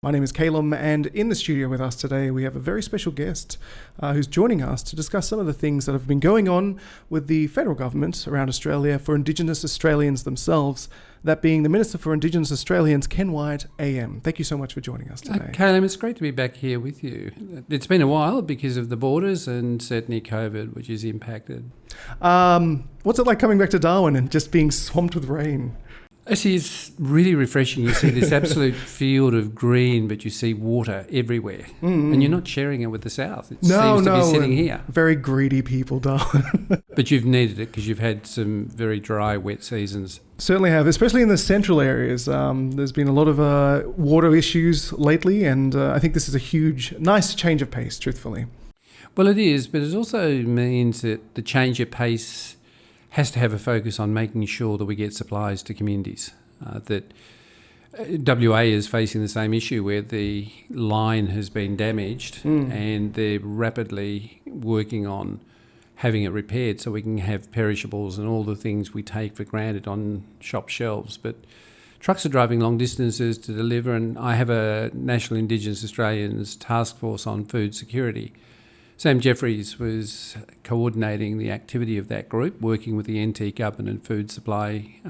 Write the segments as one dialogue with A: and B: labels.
A: My name is Calum, and in the studio with us today we have a very special guest who's joining us to discuss some of the things that have been going on with the federal government around Australia for Indigenous Australians themselves, that being the Minister for Indigenous Australians, Ken Wyatt AM. Thank you so much for joining us today.
B: Calum, it's great to be back here with you. It's been a while because of the borders and certainly COVID, which has impacted.
A: What's it like coming back to Darwin and just being swamped with rain?
B: Actually, it's really refreshing. You see this absolute field of green, but you see water everywhere. And you're not sharing it with the south. It seems to be sitting here.
A: Very greedy people, Darwin.
B: But you've needed it because you've had some very dry, wet seasons.
A: Certainly have, especially in the central areas. There's been a lot of water issues lately, and I think this is a nice change of pace, truthfully.
B: Well, it is, but it also means that the change of pace has to have a focus on making sure that we get supplies to communities. That WA is facing the same issue where the line has been damaged and they're rapidly working on having it repaired so we can have perishables and all the things we take for granted on shop shelves. But trucks are driving long distances to deliver, and I have a National Indigenous Australians task force on food security. Sam Jeffries was coordinating the activity of that group, working with the NT government and food supply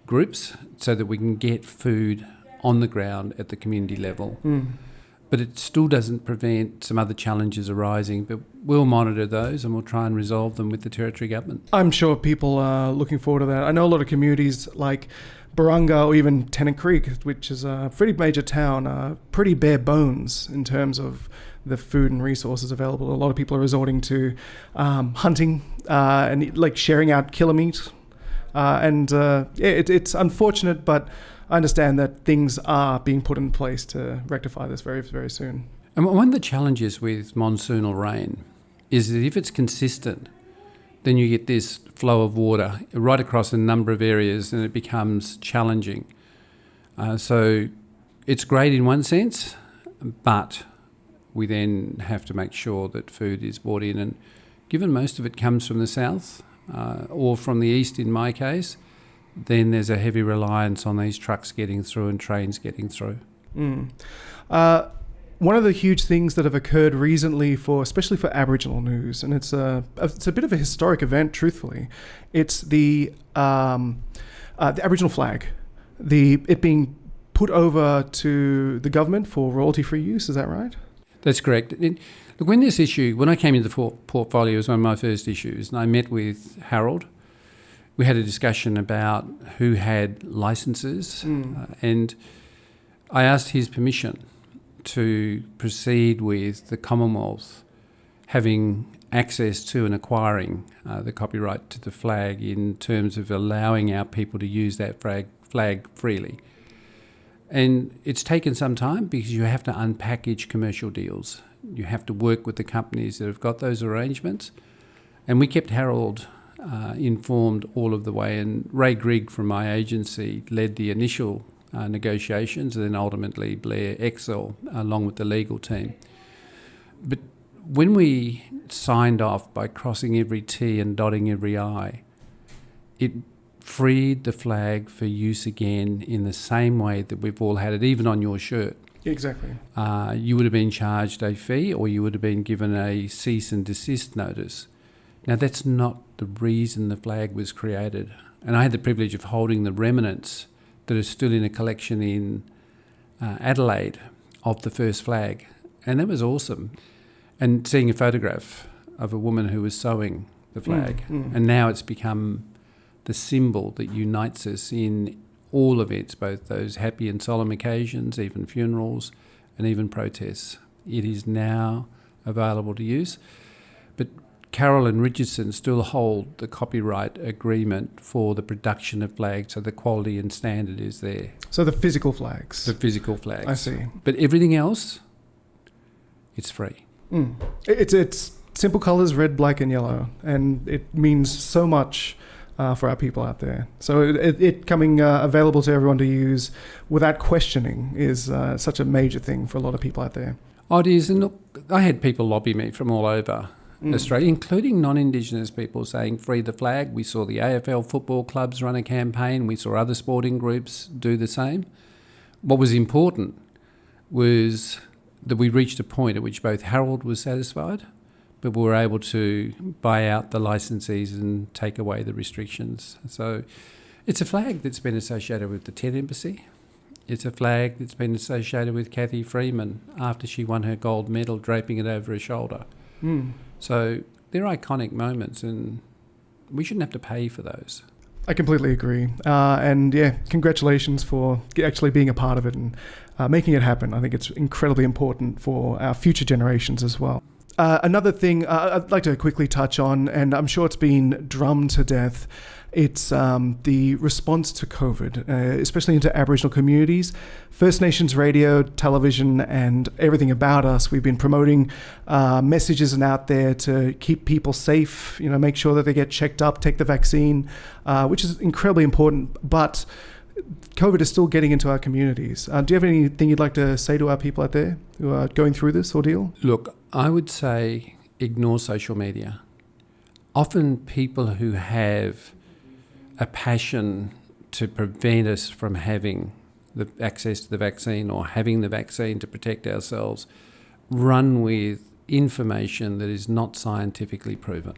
B: groups so that we can get food on the ground at the community level. But it still doesn't prevent some other challenges arising, but we'll monitor those and we'll try and resolve them with the Territory Government.
A: I'm sure people are looking forward to that. I know a lot of communities like Barunga or even Tennant Creek, which is a pretty major town, are pretty bare bones in terms of the food and resources available. A lot of people are resorting to hunting and like sharing out killer meat. It's unfortunate, but I understand that things are being put in place to rectify this very, very soon.
B: And one of the challenges with monsoonal rain is that if it's consistent, then you get this flow of water right across a number of areas and it becomes challenging. So it's great in one sense, but we then have to make sure that food is brought in. And given most of it comes from the south or from the east in my case, then there's a heavy reliance on these trucks getting through and trains getting through.
A: One of the huge things that have occurred recently, especially for Aboriginal news, and it's a bit of a historic event, truthfully, it's the Aboriginal flag, it being put over to the government for royalty-free use. Is that right?
B: That's correct. Look, when I came into the portfolio, it was one of my first issues, and I met with Harold. We had a discussion about who had licences, and I asked his permission to proceed with the Commonwealth having access to and acquiring the copyright to the flag in terms of allowing our people to use that flag freely. And it's taken some time because you have to unpackage commercial deals. You have to work with the companies that have got those arrangements. And we kept Harold informed all of the way. And Ray Grigg from my agency led the initial negotiations, and then ultimately Blair Excel along with the legal team. But when we signed off by crossing every T and dotting every I, it freed the flag for use again in the same way that we've all had it, even on your shirt.
A: Exactly.
B: You would have been charged a fee or you would have been given a cease and desist notice. Now, that's not the reason the flag was created. And I had the privilege of holding the remnants that are still in a collection in Adelaide of the first flag. And that was awesome. And seeing a photograph of a woman who was sewing the flag. And now it's become the symbol that unites us in all events, both those happy and solemn occasions, even funerals, and even protests. It is now available to use. But Carroll and Richardson still hold the copyright agreement for the production of flags, so the quality and standard is there.
A: So the physical flags?
B: The physical flags.
A: I see.
B: But everything else, it's free.
A: It's simple colours, red, black and yellow, and it means so much for our people out there. So it coming available to everyone to use without questioning is such a major thing for a lot of people out there.
B: Oh, it is. And look, I had people lobby me from all over Australia, including non-Indigenous people saying free the flag. We saw the AFL football clubs run a campaign. We saw other sporting groups do the same. What was important was that we reached a point at which both Harold was satisfied, but we were able to buy out the licensees and take away the restrictions. So it's a flag that's been associated with the Tet Embassy. It's a flag that's been associated with Kathy Freeman after she won her gold medal, draping it over her shoulder. So they're iconic moments, and we shouldn't have to pay for those.
A: I completely agree. And yeah, congratulations for actually being a part of it and making it happen. I think it's incredibly important for our future generations as well. Another thing I'd like to quickly touch on, and I'm sure it's been drummed to death, it's the response to COVID, especially into Aboriginal communities. First Nations radio, television, and everything about us, we've been promoting messages and out there to keep people safe, make sure that they get checked up, take the vaccine, which is incredibly important. But COVID is still getting into our communities. Do you have anything you'd like to say to our people out there who are going through this ordeal?
B: Look, I would say ignore social media. Often people who have a passion to prevent us from having the access to the vaccine or having the vaccine to protect ourselves run with information that is not scientifically proven.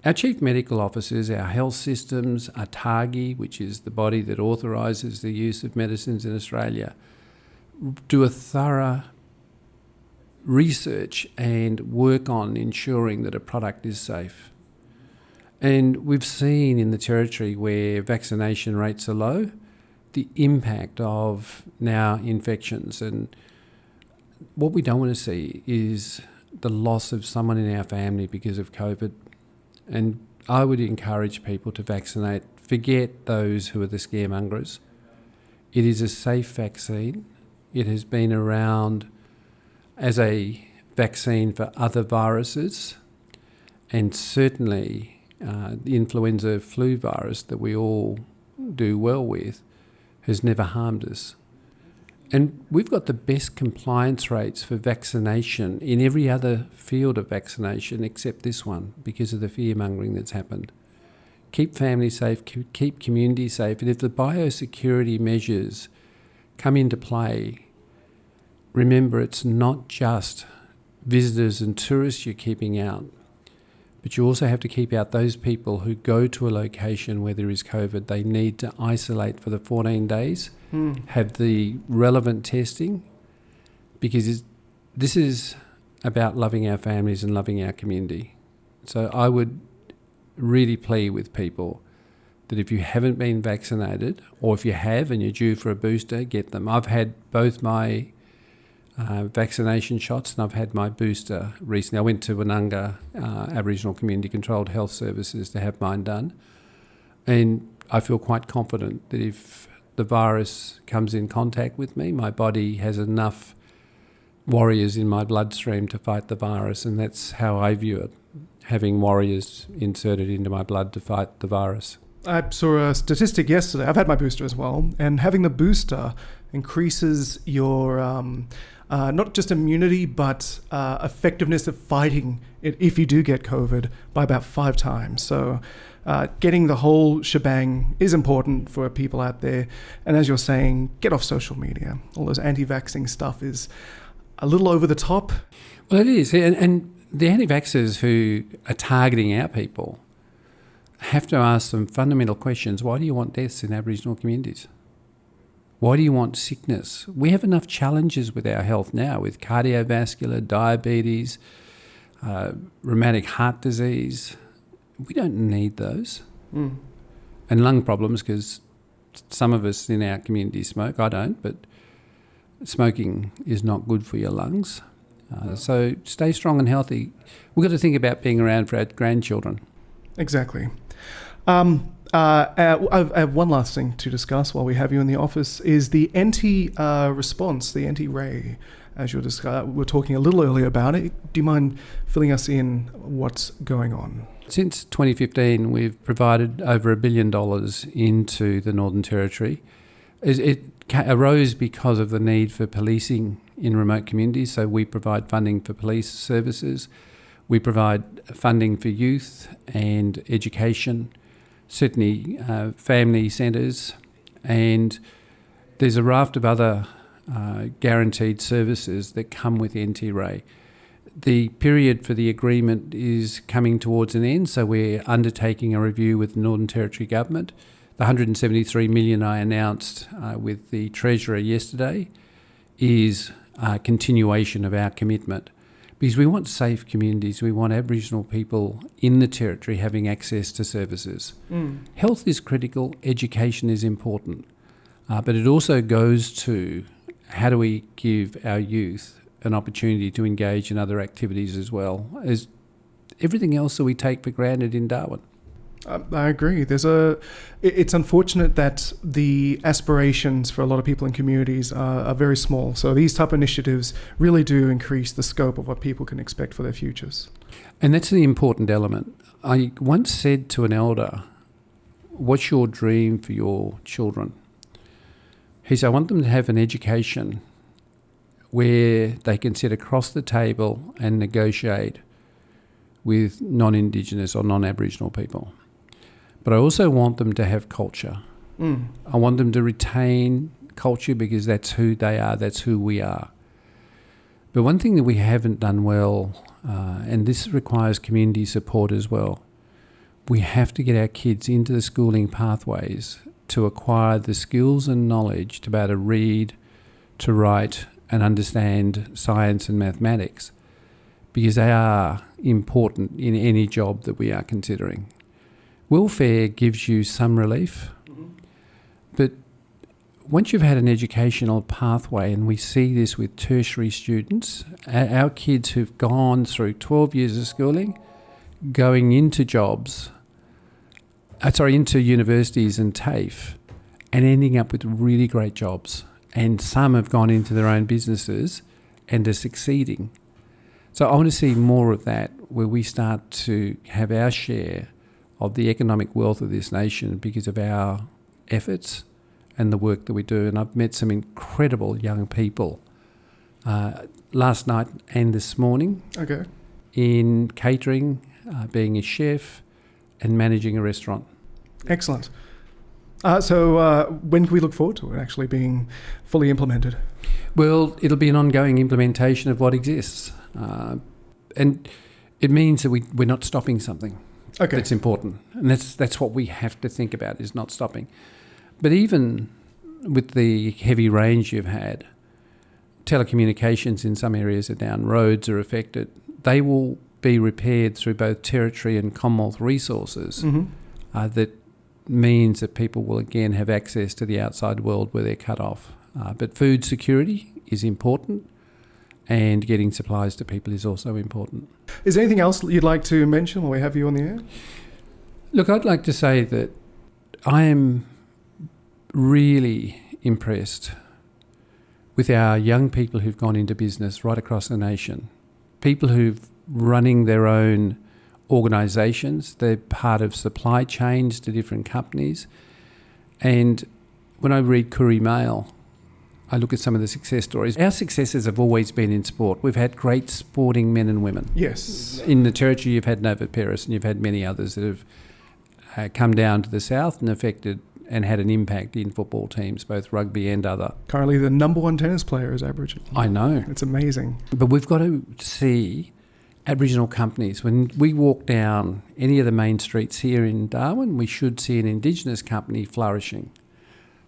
B: Our chief medical officers, our health systems, ATAGI, which is the body that authorises the use of medicines in Australia, do a thorough research and work on ensuring that a product is safe. And we've seen in the territory where vaccination rates are low, the impact of now infections. And what we don't want to see is the loss of someone in our family because of COVID. And I would encourage people to vaccinate. Forget those who are the scaremongers. It is a safe vaccine. It has been around as a vaccine for other viruses, and certainly the influenza flu virus that we all do well with has never harmed us. And we've got the best compliance rates for vaccination in every other field of vaccination except this one because of the fear-mongering that's happened. Keep families safe, keep communities safe, and if the biosecurity measures come into play, remember it's not just visitors and tourists you're keeping out, but you also have to keep out those people who go to a location where there is COVID. They need to isolate for the 14 days, have the relevant testing, because this is about loving our families and loving our community. So I would really plead with people that if you haven't been vaccinated, or if you have and you're due for a booster, get them. I've had both my vaccination shots, and I've had my booster recently. I went to Woononga Aboriginal Community Controlled Health Services to have mine done, and I feel quite confident that if the virus comes in contact with me, my body has enough warriors in my bloodstream to fight the virus, and that's how I view it, having warriors inserted into my blood to fight the virus.
A: I saw a statistic yesterday. I've had my booster as well, and having the booster increases your not just immunity, but effectiveness of fighting it if you do get COVID by about 5 times. So getting the whole shebang is important for people out there. And as you're saying, get off social media. All those anti-vaxxing stuff is a little over the top.
B: Well, it is. And the anti-vaxxers who are targeting our people have to ask some fundamental questions. Why do you want deaths in Aboriginal communities? Why do you want sickness? We have enough challenges with our health now, with cardiovascular, diabetes, rheumatic heart disease. We don't need those. And lung problems, because some of us in our community smoke. I don't, but smoking is not good for your lungs. So stay strong and healthy. We've got to think about being around for our grandchildren.
A: Exactly. I have one last thing to discuss while we have you in the office, is the response, the anti-ray, as you were talking a little earlier about it. Do you mind filling us in what's going on?
B: Since 2015, we've provided over $1 billion into the Northern Territory. It arose because of the need for policing in remote communities, so we provide funding for police services. We provide funding for youth and education, certainly family centres, and There's a raft of other guaranteed services that come with NT-RAY. The period for the agreement is coming towards an end, so we're undertaking a review with the Northern Territory Government. The $173 million I announced with the Treasurer yesterday is a continuation of our commitment, because we want safe communities. We want Aboriginal people in the Territory having access to services. Health is critical, education is important, but it also goes to how do we give our youth an opportunity to engage in other activities as well as everything else that we take for granted in Darwin.
A: I agree. It's unfortunate that the aspirations for a lot of people in communities are very small. So these type of initiatives really do increase the scope of what people can expect for their futures.
B: And that's the important element. I once said to an elder, "What's your dream for your children?" He said, "I want them to have an education where they can sit across the table and negotiate with non-Indigenous or non-Aboriginal people. But I also want them to have culture. I want them to retain culture because that's who they are, that's who we are. But one thing that we haven't done well, and this requires community support as well, we have to get our kids into the schooling pathways to acquire the skills and knowledge to be able to read, to write and understand science and mathematics, because they are important in any job that we are considering. Welfare gives you some relief, but once you've had an educational pathway, and we see this with tertiary students, our kids who've gone through 12 years of schooling, going into jobs, into universities and TAFE, and ending up with really great jobs. And some have gone into their own businesses and are succeeding. So I want to see more of that, where we start to have our share of the economic wealth of this nation because of our efforts and the work that we do. And I've met some incredible young people last night and this morning in catering, being a chef and managing a restaurant.
A: Excellent. So when can we look forward to it actually being fully implemented?
B: Well, it'll be an ongoing implementation of what exists. And it means that we're not stopping something that's important. And that's what we have to think about, is not stopping. But even with the heavy rains you've had, telecommunications in some areas are down, roads are affected. They will be repaired through both Territory and Commonwealth resources. That means that people will again have access to the outside world where they're cut off. But food security is important, and getting supplies to people is also important. Is
A: there anything else you'd like to mention while we have you on the air?
B: Look, I'd like to say that I am really impressed with our young people who've gone into business right across the nation. People who've running their own organisations. They're part of supply chains to different companies. And when I read Koori Mail, I look at some of the success stories. Our successes have always been in sport. We've had great sporting men and women.
A: Yes.
B: In the Territory, you've had Nova Peris, and you've had many others that have come down to the south and affected and had an impact in football teams, both rugby and other.
A: Currently, the number one tennis player is Aboriginal.
B: I know.
A: It's amazing.
B: But we've got to see Aboriginal companies. When we walk down any of the main streets here in Darwin, we should see an Indigenous company flourishing.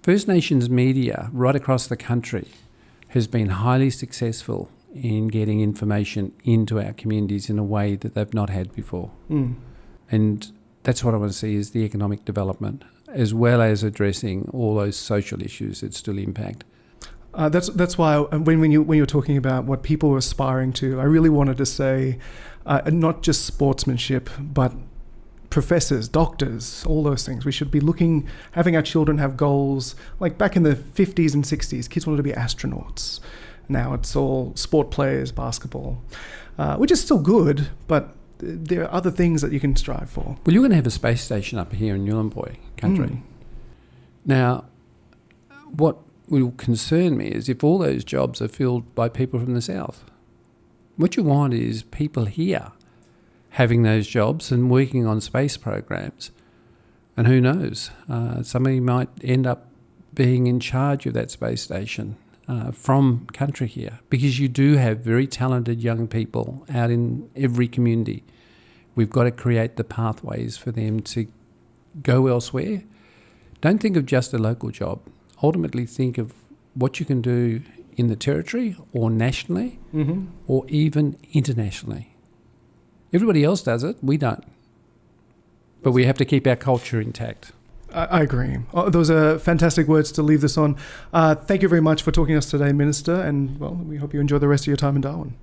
B: First Nations media right across the country has been highly successful in getting information into our communities in a way that they've not had before. And that's what I want to see, is the economic development, as well as addressing all those social issues that still impact.
A: That's why when you're talking about what people are aspiring to, I really wanted to say not just sportsmanship, but professors, doctors, all those things. We should be having our children have goals. Like back in the 50s and 60s, kids wanted to be astronauts. Now it's all sport players, basketball, which is still good, but there are other things that you can strive for.
B: Well, you're going to have a space station up here in Nhulunbuy country. Now, what will concern me is if all those jobs are filled by people from the south. What you want is people here having those jobs and working on space programs. And who knows, somebody might end up being in charge of that space station from country here, because you do have very talented young people out in every community. We've got to create the pathways for them to go elsewhere. Don't think of just a local job. Ultimately think of what you can do in the territory or nationally or even internationally. Everybody else does it, we don't. But we have to keep our culture intact.
A: I agree. Those are fantastic words to leave this on. Thank you very much for talking to us today, Minister, and well, we hope you enjoy the rest of your time in Darwin.